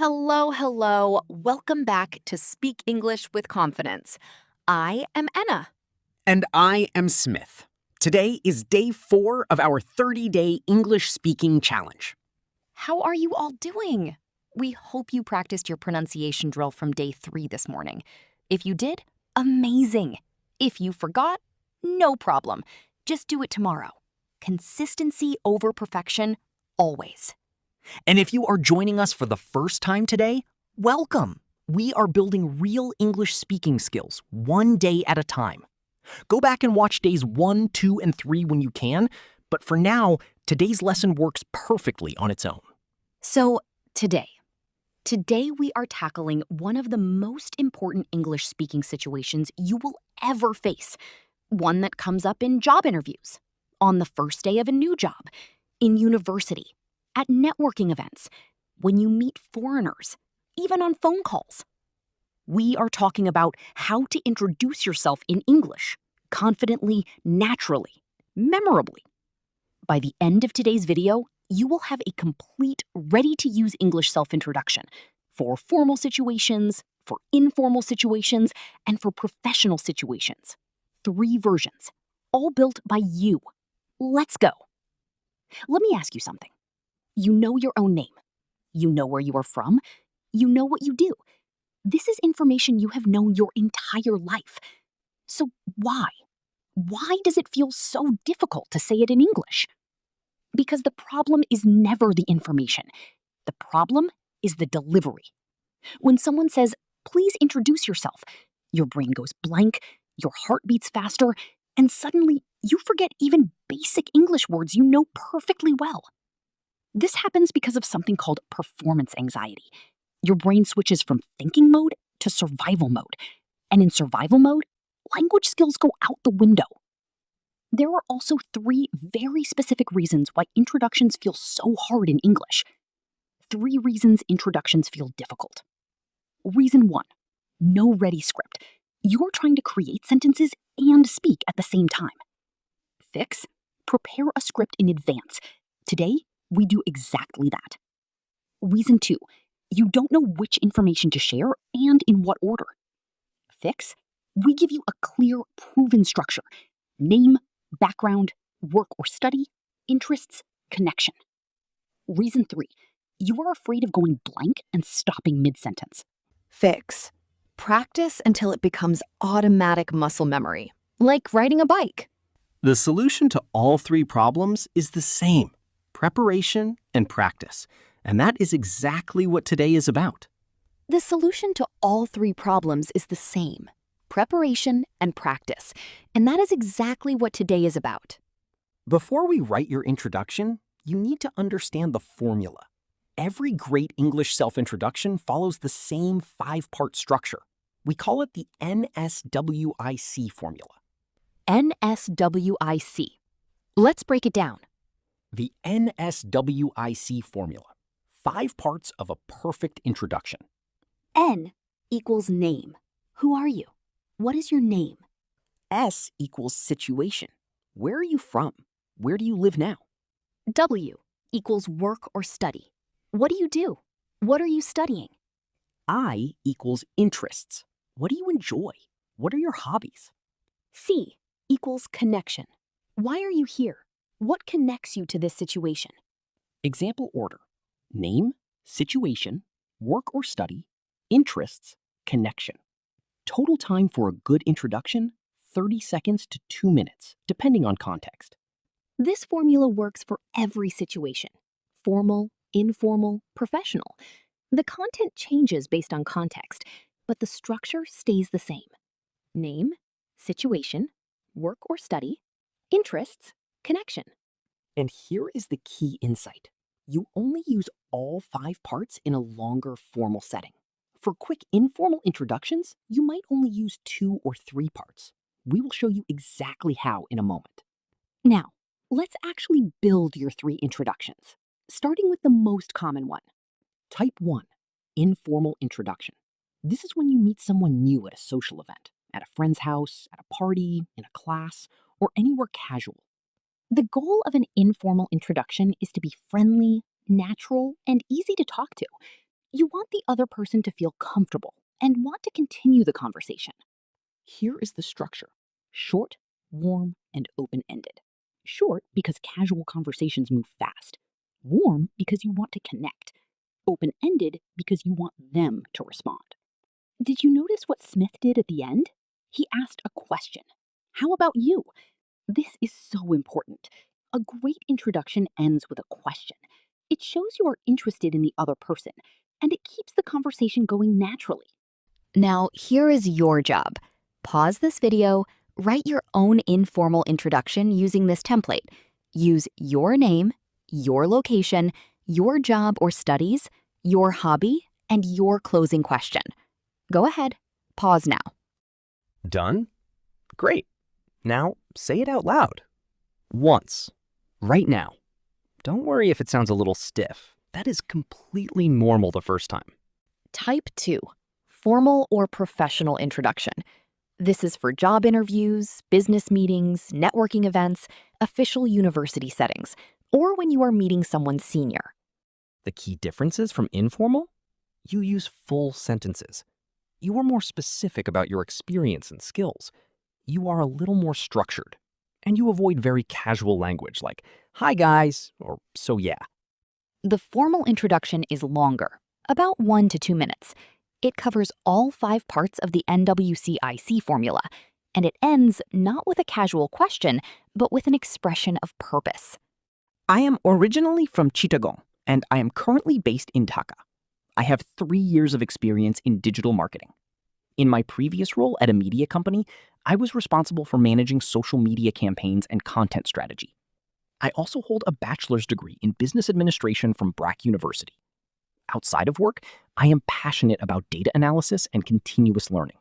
Hello, hello. Welcome back to Speak English with Confidence. I am Anna. And I am Smith. Today is day 4 of our 30-day English speaking challenge. How are you all doing? We hope you practiced your pronunciation drill from day 3 this morning. If you did, amazing. If you forgot, no problem. Just do it tomorrow. Consistency over perfection, always. And if you are joining us for the first time today, welcome! We are building real English speaking skills, one day at a time. Go back and watch days 1, 2, and 3 when you can, but for now, today's lesson works perfectly on its own. So, today we are tackling one of the most important English speaking situations you will ever face. One that comes up in job interviews, on the first day of a new job, in university, at networking events, when you meet foreigners, even on phone calls. We are talking about how to introduce yourself in English, confidently, naturally, memorably. By the end of today's video, you will have a complete, ready-to-use English self-introduction for formal situations, for informal situations, and for professional situations. 3 versions, all built by you. Let's go. Let me ask you something. You know your own name. You know where you are from. You know what you do. This is information you have known your entire life. So why? Why does it feel so difficult to say it in English? Because the problem is never the information. The problem is the delivery. When someone says, "Please introduce yourself," your brain goes blank, your heart beats faster, and suddenly you forget even basic English words you know perfectly well. This happens because of something called performance anxiety. Your brain switches from thinking mode to survival mode. And in survival mode, language skills go out the window. There are also 3 very specific reasons why introductions feel so hard in English. 3 reasons introductions feel difficult. Reason 1, no ready script. You're trying to create sentences and speak at the same time. Fix, prepare a script in advance. Today, we do exactly that. Reason 2, you don't know which information to share and in what order. Fix, we give you a clear, proven structure. Name, background, work or study, interests, connection. Reason 3, you are afraid of going blank and stopping mid-sentence. Fix. Practice until it becomes automatic muscle memory, like riding a bike. The solution to all 3 problems is the same: preparation and practice. And that is exactly what today is about. The solution to all 3 problems is the same: preparation and practice. And that is exactly what today is about. Before we write your introduction, you need to understand the formula. Every great English self-introduction follows the same 5-part structure. We call it the NSWIC formula. NSWIC. Let's break it down. The NSWIC formula. 5 parts of a perfect introduction. N equals name. Who are you? What is your name? S equals situation. Where are you from? Where do you live now? W equals work or study. What do you do? What are you studying? I equals interests. What do you enjoy? What are your hobbies? C equals connection. Why are you here? What connects you to this situation? Example order: name, situation, work or study, interests, connection. Total time for a good introduction, 30 seconds to 2 minutes, depending on context. This formula works for every situation: formal, informal, professional. The content changes based on context, but the structure stays the same. Name, situation, work or study, interests, connection. And here is the key insight. You only use all 5 parts in a longer formal setting. For quick informal introductions, you might only use 2 or 3 parts. We will show you exactly how in a moment. Now, let's actually build your 3 introductions, starting with the most common one. Type 1, informal introduction. This is when you meet someone new at a social event, at a friend's house, at a party, in a class, or anywhere casual. The goal of an informal introduction is to be friendly, natural, and easy to talk to. You want the other person to feel comfortable and want to continue the conversation. Here is the structure: short, warm, and open ended. Short because casual conversations move fast. Warm because you want to connect. Open ended because you want them to respond. Did you notice what Smith did at the end? He asked a question. How about you? This is so important. A great introduction ends with a question. It shows you are interested in the other person, and it keeps the conversation going naturally. Now, here is your job. Pause this video, write your own informal introduction using this template. Use your name, your location, your job or studies, your hobby, and your closing question. Go ahead. Pause now. Done? Great. Now, say it out loud. Once. Right now. Don't worry if it sounds a little stiff. That is completely normal the first time. Type 2. Formal or professional introduction. This is for job interviews, business meetings, networking events, official university settings, or when you are meeting someone senior. The key differences from informal? You use full sentences. You are more specific about your experience and skills. You are a little more structured. And you avoid very casual language like, "Hi guys," or "so yeah." The formal introduction is longer, about 1 to 2 minutes. It covers all 5 parts of the NWCIC formula, and it ends not with a casual question, but with an expression of purpose. I am originally from Chittagong, and I am currently based in Dhaka. I have 3 years of experience in digital marketing. In my previous role at a media company, I was responsible for managing social media campaigns and content strategy. I also hold a bachelor's degree in business administration from Brack University. Outside of work, I am passionate about data analysis and continuous learning.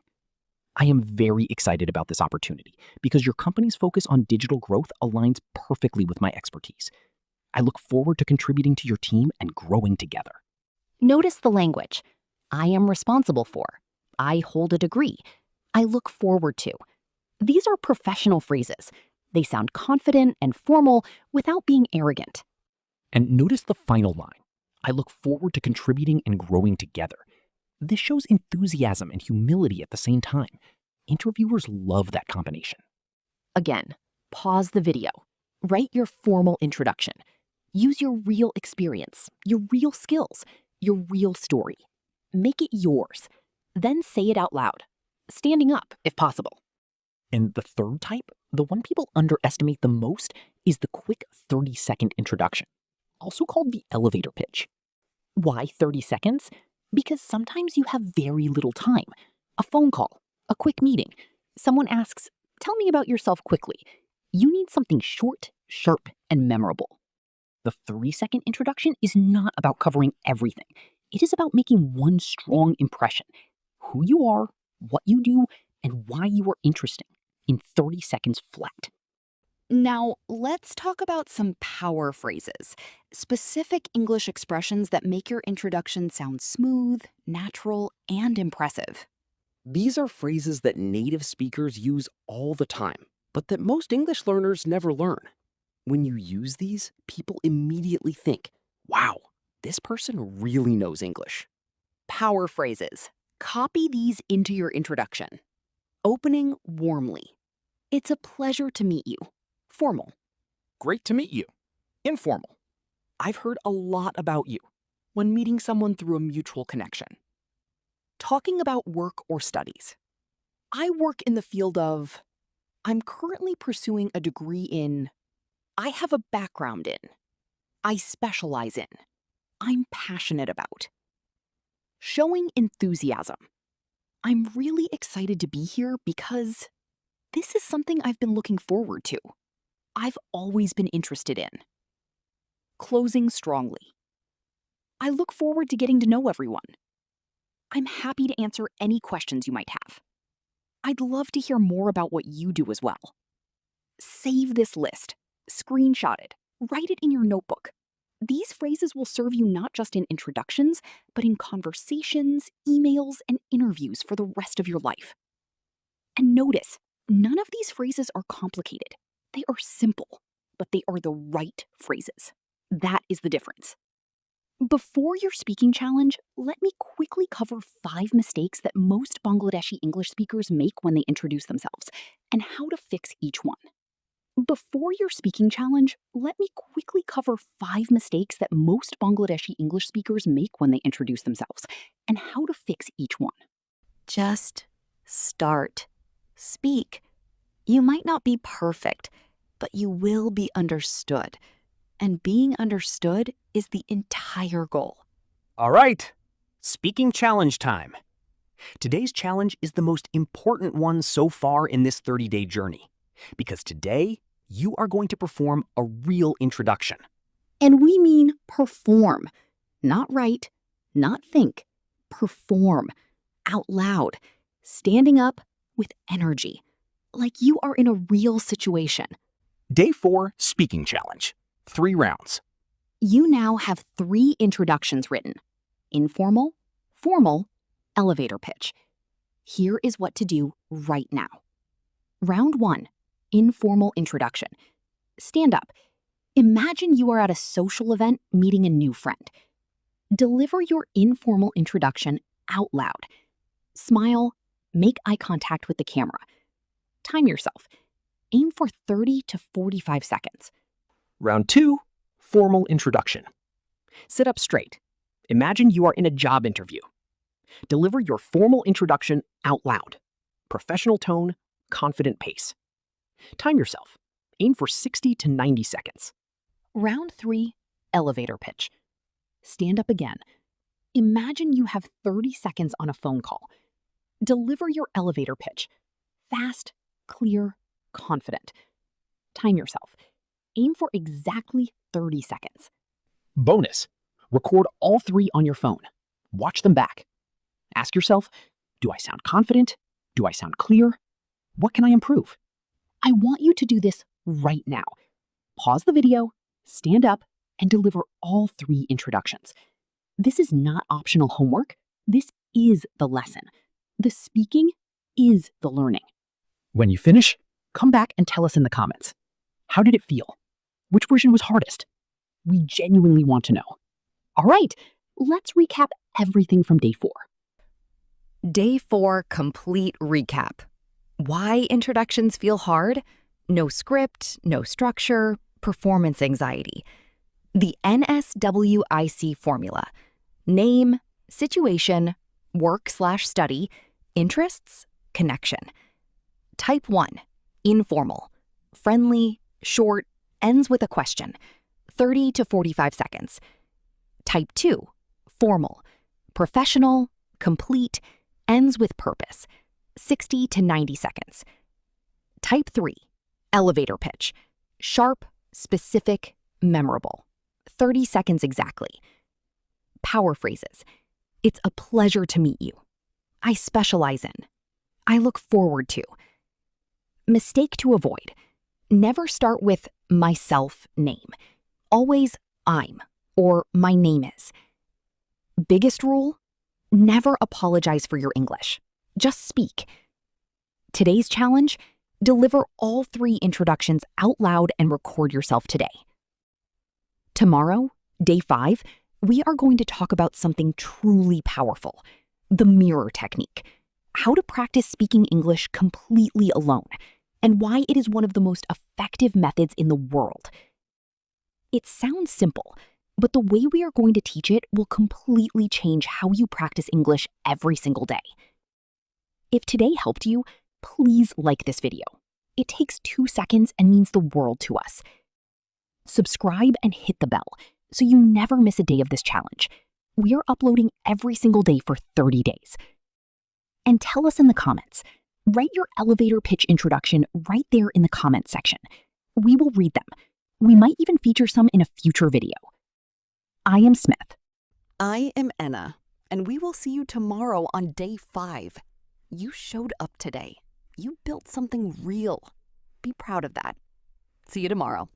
I am very excited about this opportunity because your company's focus on digital growth aligns perfectly with my expertise. I look forward to contributing to your team and growing together. Notice the language. I am responsible for. I hold a degree. I look forward to. These are professional phrases. They sound confident and formal without being arrogant. And notice the final line. I look forward to contributing and growing together. This shows enthusiasm and humility at the same time. Interviewers love that combination. Again, pause the video. Write your formal introduction. Use your real experience, your real skills, your real story. Make it yours. Then say it out loud, standing up if possible. And the third type, the one people underestimate the most, is the quick 30-second introduction, also called the elevator pitch. Why 30 seconds? Because sometimes you have very little time. A phone call, a quick meeting. Someone asks, "Tell me about yourself quickly." You need something short, sharp, and memorable. The 30-second introduction is not about covering everything. It is about making one strong impression: who you are, what you do, and why you are interesting, in 30 seconds flat. Now, let's talk about some power phrases, specific English expressions that make your introduction sound smooth, natural, and impressive. These are phrases that native speakers use all the time, but that most English learners never learn. When you use these, people immediately think, "Wow, this person really knows English." Power phrases. Copy these into your introduction. Opening warmly. It's a pleasure to meet you. Formal. Great to meet you. Informal. I've heard a lot about you. When meeting someone through a mutual connection. Talking about work or studies. I work in the field of. I'm currently pursuing a degree in. I have a background in. I specialize in. I'm passionate about. Showing enthusiasm. I'm really excited to be here because this is something I've been looking forward to. I've always been interested in. Closing strongly. I look forward to getting to know everyone. I'm happy to answer any questions you might have. I'd love to hear more about what you do as well. Save this list. Screenshot it. Write it in your notebook. These phrases will serve you not just in introductions, but in conversations, emails, and interviews for the rest of your life. And notice, none of these phrases are complicated. They are simple, but they are the right phrases. That is the difference. Before your speaking challenge, let me quickly cover 5 mistakes that most Bangladeshi English speakers make when they introduce themselves, and how to fix each one. Before your speaking challenge, let me quickly cover 5 mistakes that most Bangladeshi English speakers make when they introduce themselves, and how to fix each one. Just start. Speak. You might not be perfect, but you will be understood. And being understood is the entire goal. All right, speaking challenge time. Today's challenge is the most important one so far in this 30-day journey, because today you are going to perform a real introduction. And we mean perform. Not write, not think. Perform. Out loud. Standing up with energy. Like you are in a real situation. Day 4, speaking challenge. 3 rounds. You now have 3 introductions written. Informal, formal, elevator pitch. Here is what to do right now. Round 1, informal introduction. Stand up. Imagine you are at a social event meeting a new friend. Deliver your informal introduction out loud. Smile, make eye contact with the camera. Time yourself. Aim for 30 to 45 seconds. Round 2, formal introduction. Sit up straight. Imagine you are in a job interview. Deliver your formal introduction out loud. Professional tone, confident pace. Time yourself. Aim for 60 to 90 seconds. Round 3, elevator pitch. Stand up again. Imagine you have 30 seconds on a phone call. Deliver your elevator pitch. Fast, clear, confident. Time yourself. Aim for exactly 30 seconds. Bonus. Record all 3 on your phone. Watch them back. Ask yourself, do I sound confident? Do I sound clear? What can I improve? I want you to do this right now. Pause the video, stand up, and deliver all 3 introductions. This is not optional homework. This is the lesson. The speaking is the learning. When you finish, come back and tell us in the comments. How did it feel? Which version was hardest? We genuinely want to know. All right, let's recap everything from day 4. Day 4 complete recap. Why introductions feel hard? No script, no structure, performance anxiety. The NSWIC formula: name, situation, work/study, interests, connection. Type 1, informal, friendly, short, ends with a question, 30 to 45 seconds. Type 2, formal, professional, complete, ends with purpose, 60 to 90 seconds. Type 3, elevator pitch, sharp, specific, memorable, 30 seconds exactly. Power phrases: it's a pleasure to meet you. I specialize in. I look forward to. Mistake to avoid: never start with myself name. Always I'm or my name is. Biggest rule: never apologize for your English. Just speak. Today's challenge: deliver all 3 introductions out loud and record yourself today. Tomorrow, day 5, we are going to talk about something truly powerful: the mirror technique. How to practice speaking English completely alone, and why it is one of the most effective methods in the world. It sounds simple, but the way we are going to teach it will completely change how you practice English every single day. If today helped you, please like this video. It takes 2 seconds and means the world to us. Subscribe and hit the bell so you never miss a day of this challenge. We are uploading every single day for 30 days. And tell us in the comments. Write your elevator pitch introduction right there in the comments section. We will read them. We might even feature some in a future video. I am Smith. I am Enna, and we will see you tomorrow on day 5. You showed up today. You built something real. Be proud of that. See you tomorrow.